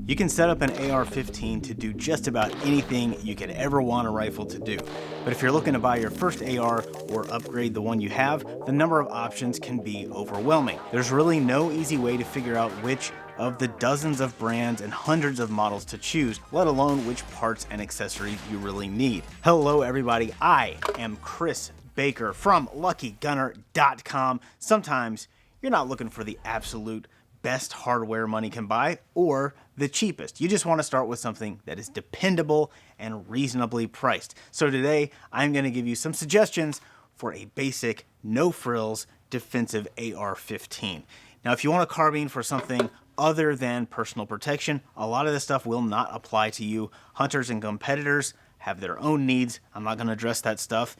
You can set up an AR-15 to do just about anything you could ever want a rifle to do. But if you're looking to buy your first AR or upgrade the one you have, the number of options can be overwhelming. There's really no easy way to figure out which of the dozens of brands and hundreds of models to choose, let alone which parts and accessories you really need. Hello everybody, I am Chris Baker from LuckyGunner.com. Sometimes you're not looking for the absolute best hardware money can buy or the cheapest. You just want to start with something that is dependable and reasonably priced. So today I'm going to give you some suggestions for a basic, no frills defensive AR-15. Now if you want a carbine for something other than personal protection, a lot of this stuff will not apply to you. Hunters and competitors have their own needs. I'm not going to address that stuff.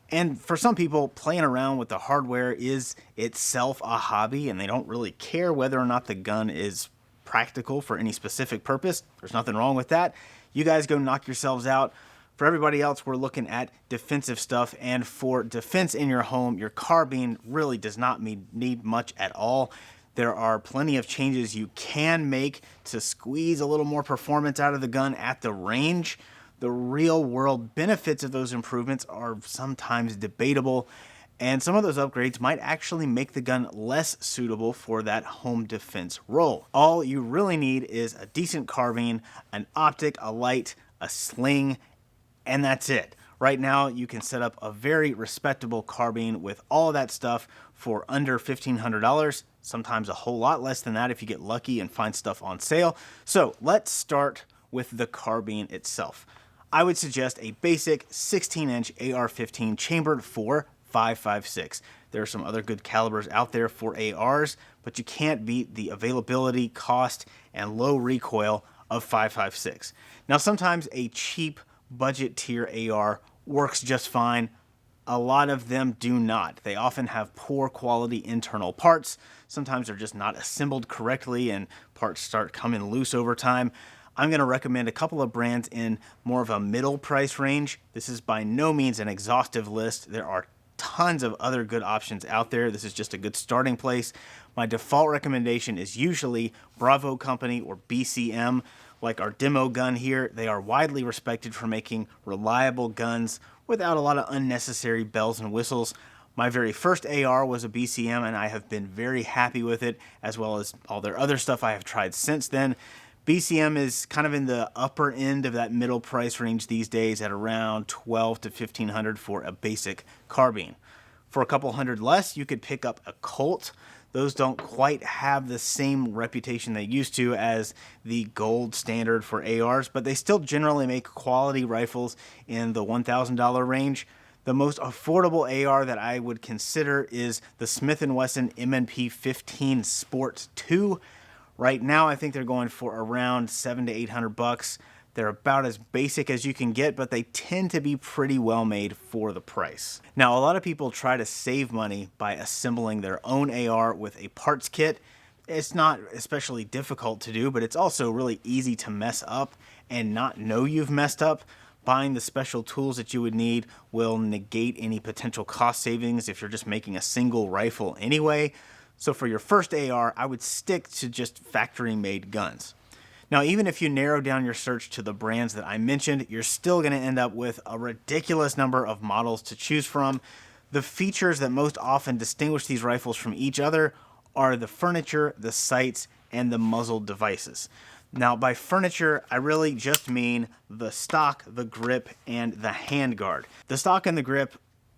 And for some people, playing around with the hardware is itself a hobby, and they don't really care whether or not the gun is practical for any specific purpose. There's nothing wrong with that. You guys go knock yourselves out. For everybody else, we're looking at defensive stuff, and for defense in your home, your carbine really does not need much at all. There are plenty of changes you can make to squeeze a little more performance out of the gun at the range. The real world benefits of those improvements are sometimes debatable, and some of those upgrades might actually make the gun less suitable for that home defense role. All you really need is a decent carbine, an optic, a light, a sling, and that's it. Right now, you can set up a very respectable carbine with all of that stuff for under $1,500, sometimes a whole lot less than that if you get lucky and find stuff on sale. So let's start with the carbine itself. I would suggest a basic 16-inch AR-15 chambered for 5.56. There are some other good calibers out there for ARs, but you can't beat the availability, cost, and low recoil of 5.56. Now, sometimes a cheap budget tier AR works just fine. A lot of them do not. They often have poor quality internal parts. Sometimes they're just not assembled correctly and parts start coming loose over time. I'm going to recommend a couple of brands in more of a middle price range. This is by no means an exhaustive list. There are tons of other good options out there. This is just a good starting place. My default recommendation is usually Bravo Company or BCM, like our demo gun here. They are widely respected for making reliable guns without a lot of unnecessary bells and whistles. My very first AR was a BCM, and I have been very happy with it, as well as all their other stuff I have tried since then. BCM is kind of in the upper end of that middle price range these days at around $1,200 to $1,500 for a basic carbine. For a couple hundred less, you could pick up a Colt. Those don't quite have the same reputation they used to as the gold standard for ARs, but they still generally make quality rifles in the $1,000 range. The most affordable AR that I would consider is the Smith & Wesson M&P 15 Sport 2. Right now, I think they're going for around $700 to $800. They're about as basic as you can get, but they tend to be pretty well made for the price. Now, a lot of people try to save money by assembling their own AR with a parts kit. It's not especially difficult to do, but it's also really easy to mess up and not know you've messed up. Buying the special tools that you would need will negate any potential cost savings if you're just making a single rifle anyway. So for your first AR, I would stick to just factory-made guns. Now, even if you narrow down your search to the brands that I mentioned, you're still going to end up with a ridiculous number of models to choose from. The features that most often distinguish these rifles from each other are the furniture, the sights, and the muzzle devices. Now, by furniture, I really just mean the stock, the grip, and the handguard. The stock and the grip,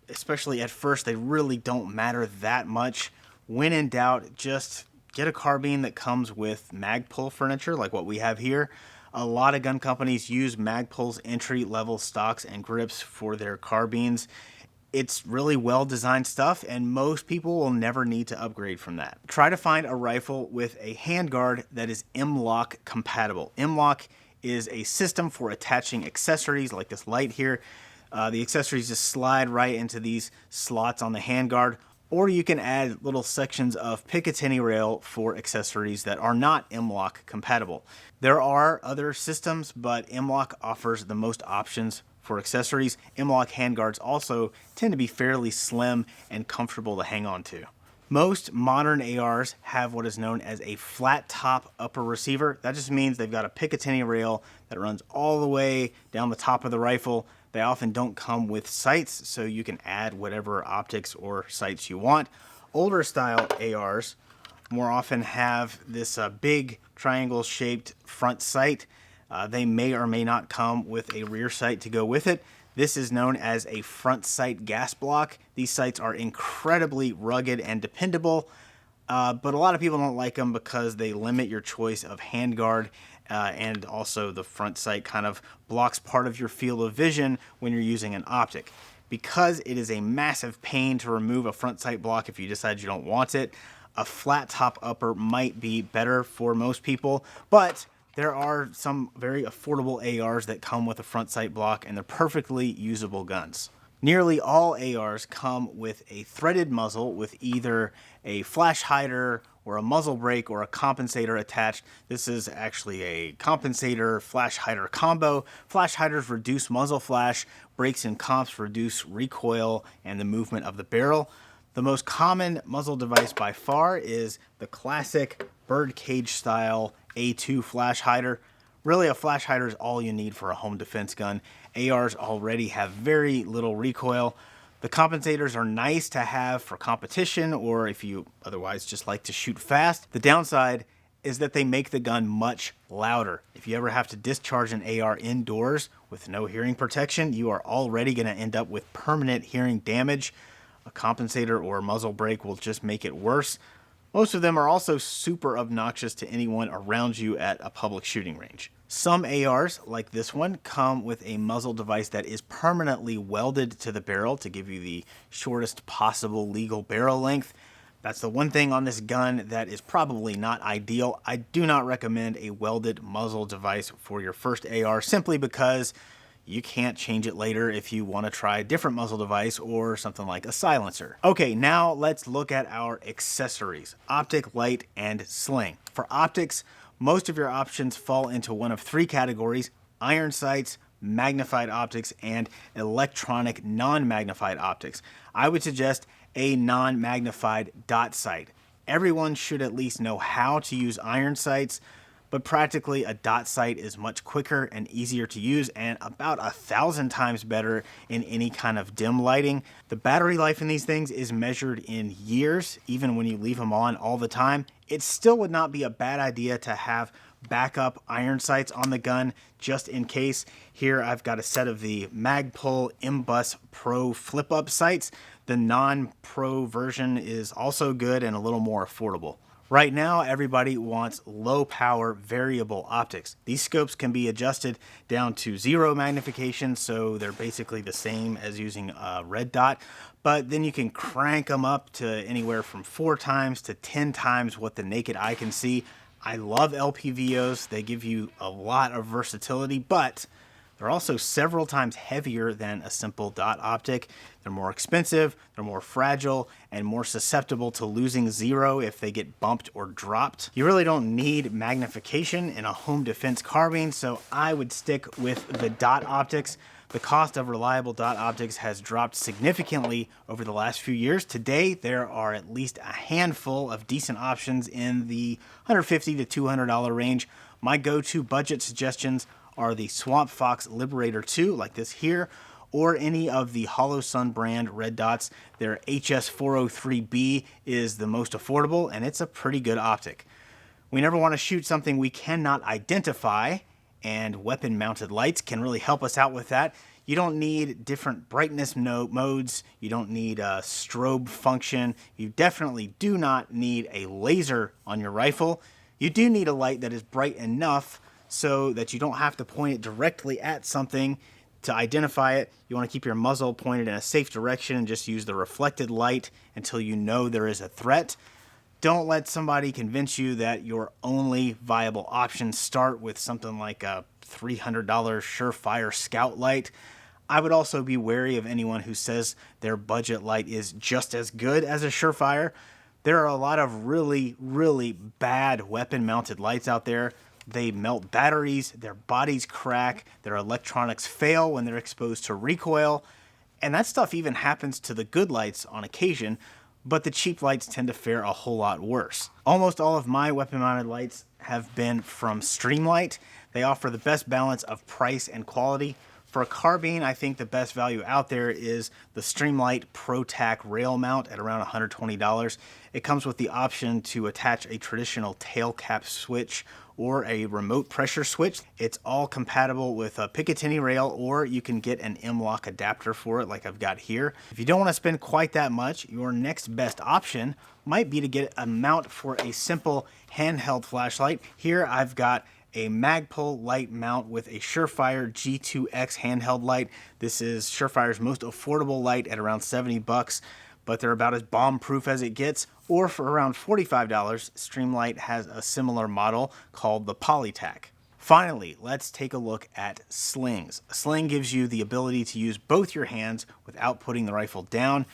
especially at first, they really don't matter that much. When in doubt, just get a carbine that comes with Magpul furniture like what we have here. A lot of gun companies use Magpul's entry-level stocks and grips for their carbines. It's really well-designed stuff, and most people will never need to upgrade from that. Try to find a rifle with a handguard that is M-LOK compatible. M-LOK is a system for attaching accessories like this light here. The accessories just slide right into these slots on the handguard. Or you can add little sections of Picatinny rail for accessories that are not M-LOK compatible. There are other systems, but M-LOK offers the most options for accessories. M-LOK handguards also tend to be fairly slim and comfortable to hang on to. Most modern ARs have what is known as a flat top upper receiver. That just means they've got a Picatinny rail that runs all the way down the top of the rifle. They often don't come with sights, so you can add whatever optics or sights you want. Older style ARs more often have this big triangle shaped front sight. They may or may not come with a rear sight to go with it. This is known as a front sight gas block. These sights are incredibly rugged and dependable, but a lot of people don't like them because they limit your choice of handguard, and also the front sight kind of blocks part of your field of vision when you're using an optic. Because it is a massive pain to remove a front sight block if you decide you don't want it, a flat top upper might be better for most people, but there are some very affordable ARs that come with a front sight block, and they're perfectly usable guns. Nearly all ARs come with a threaded muzzle with either a flash hider or a muzzle brake or a compensator attached. This is actually a compensator flash hider combo. Flash hiders reduce muzzle flash, brakes and comps reduce recoil and the movement of the barrel. The most common muzzle device by far is the classic birdcage style A2 flash hider. Really, a flash hider is all you need for a home defense gun. ARs already have very little recoil. The compensators are nice to have for competition or if you otherwise just like to shoot fast. The downside is that they make the gun much louder. If you ever have to discharge an AR indoors with no hearing protection, you are already going to end up with permanent hearing damage. A compensator or muzzle brake will just make it worse. Most of them are also super obnoxious to anyone around you at a public shooting range. Some ARs, like this one, come with a muzzle device that is permanently welded to the barrel to give you the shortest possible legal barrel length. That's the one thing on this gun that is probably not ideal. I do not recommend a welded muzzle device for your first AR simply because you can't change it later if you want to try a different muzzle device or something like a silencer. Okay, now let's look at our accessories: optic, light, and sling. For optics, most of your options fall into one of three categories: iron sights, magnified optics, and electronic non-magnified optics. I would suggest a non-magnified dot sight. Everyone should at least know how to use iron sights, but practically a dot sight is much quicker and easier to use and about 1,000 times better in any kind of dim lighting. The battery life in these things is measured in years. Even when you leave them on all the time, it still would not be a bad idea to have backup iron sights on the gun just in case. Here I've got a set of the Magpul MBus Pro flip-up sights. The non-pro version is also good and a little more affordable. Right now, everybody wants low-power variable optics. These scopes can be adjusted down to 0 magnification, so they're basically the same as using a red dot, but then you can crank them up to anywhere from 4 times to 10 times what the naked eye can see. I love LPVOs. They give you a lot of versatility, but they're also several times heavier than a simple dot optic. They're more expensive, they're more fragile, and more susceptible to losing 0 if they get bumped or dropped. You really don't need magnification in a home defense carbine, so I would stick with the dot optics. The cost of reliable dot optics has dropped significantly over the last few years. Today, there are at least a handful of decent options in the $150 to $200 range. My go-to budget suggestions are the Swamp Fox Liberator 2, like this here, or any of the Hollow Sun brand red dots. Their HS403B is the most affordable, and it's a pretty good optic. We never want to shoot something we cannot identify, and weapon-mounted lights can really help us out with that. You don't need different brightness modes. You don't need a strobe function. You definitely do not need a laser on your rifle. You do need a light that is bright enough so that you don't have to point it directly at something to identify it. You want to keep your muzzle pointed in a safe direction and just use the reflected light until you know there is a threat. Don't let somebody convince you that your only viable options start with something like a $300 Surefire Scout light. I would also be wary of anyone who says their budget light is just as good as a Surefire. There are a lot of really, really bad weapon-mounted lights out there. They melt batteries, their bodies crack, their electronics fail when they're exposed to recoil, and that stuff even happens to the good lights on occasion. but the cheap lights tend to fare a whole lot worse. Almost all of my weapon-mounted lights have been from Streamlight. They offer the best balance of price and quality. For a carbine, I think the best value out there is the Streamlight ProTac rail mount at around $120. It comes with the option to attach a traditional tail cap switch or a remote pressure switch. It's all compatible with a Picatinny rail, or you can get an M-LOK adapter for it like I've got here. If you don't want to spend quite that much, your next best option might be to get a mount for a simple handheld flashlight. Here I've got a Magpul light mount with a Surefire G2X handheld light. This is Surefire's most affordable light at around 70 bucks, but they're about as bomb-proof as it gets. Or for around $45, Streamlight has a similar model called the Polytac. Finally, let's take a look at slings. A sling gives you the ability to use both your hands without putting the rifle down.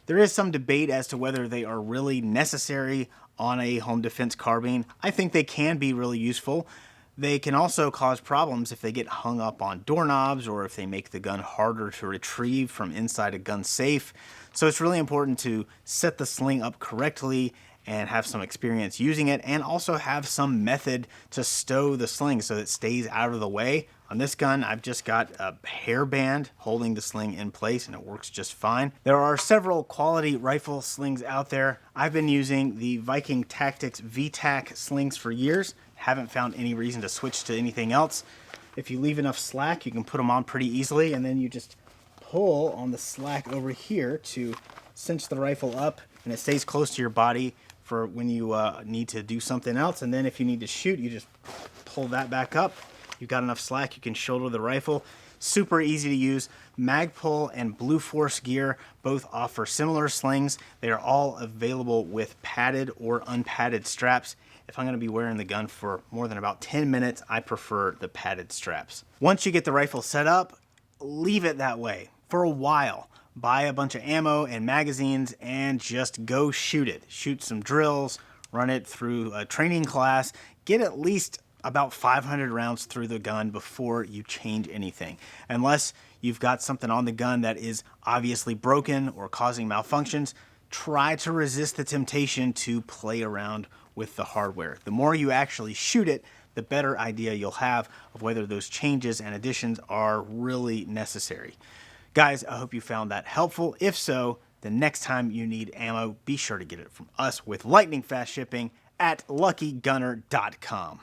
There is some debate as to whether they are really necessary on a home defense carbine. I think they can be really useful. They can also cause problems if they get hung up on doorknobs or if they make the gun harder to retrieve from inside a gun safe. So it's really important to set the sling up correctly and have some experience using it, and also have some method to stow the sling so it stays out of the way. On this gun, I've just got a hairband holding the sling in place, and it works just fine. There are several quality rifle slings out there. I've been using the Viking Tactics VTAC slings for years. Haven't found any reason to switch to anything else. If you leave enough slack, you can put them on pretty easily, and then you just pull on the slack over here to cinch the rifle up, and it stays close to your body for when you need to do something else. And then if you need to shoot, you just pull that back up. You've got enough slack, you can shoulder the rifle. Super easy to use. Magpul and Blue Force Gear both offer similar slings. They are all available with padded or unpadded straps. If I'm going to be wearing the gun for more than about 10 minutes, I prefer the padded straps. Once you get the rifle set up, leave it that way for a while. Buy a bunch of ammo and magazines and just go shoot it. Shoot some drills, run it through a training class, get at least about 500 rounds through the gun before you change anything. Unless you've got something on the gun that is obviously broken or causing malfunctions, try to resist the temptation to play around with the hardware. The more you actually shoot it, the better idea you'll have of whether those changes and additions are really necessary. Guys, I hope you found that helpful. If so, the next time you need ammo, be sure to get it from us with lightning fast shipping at luckygunner.com.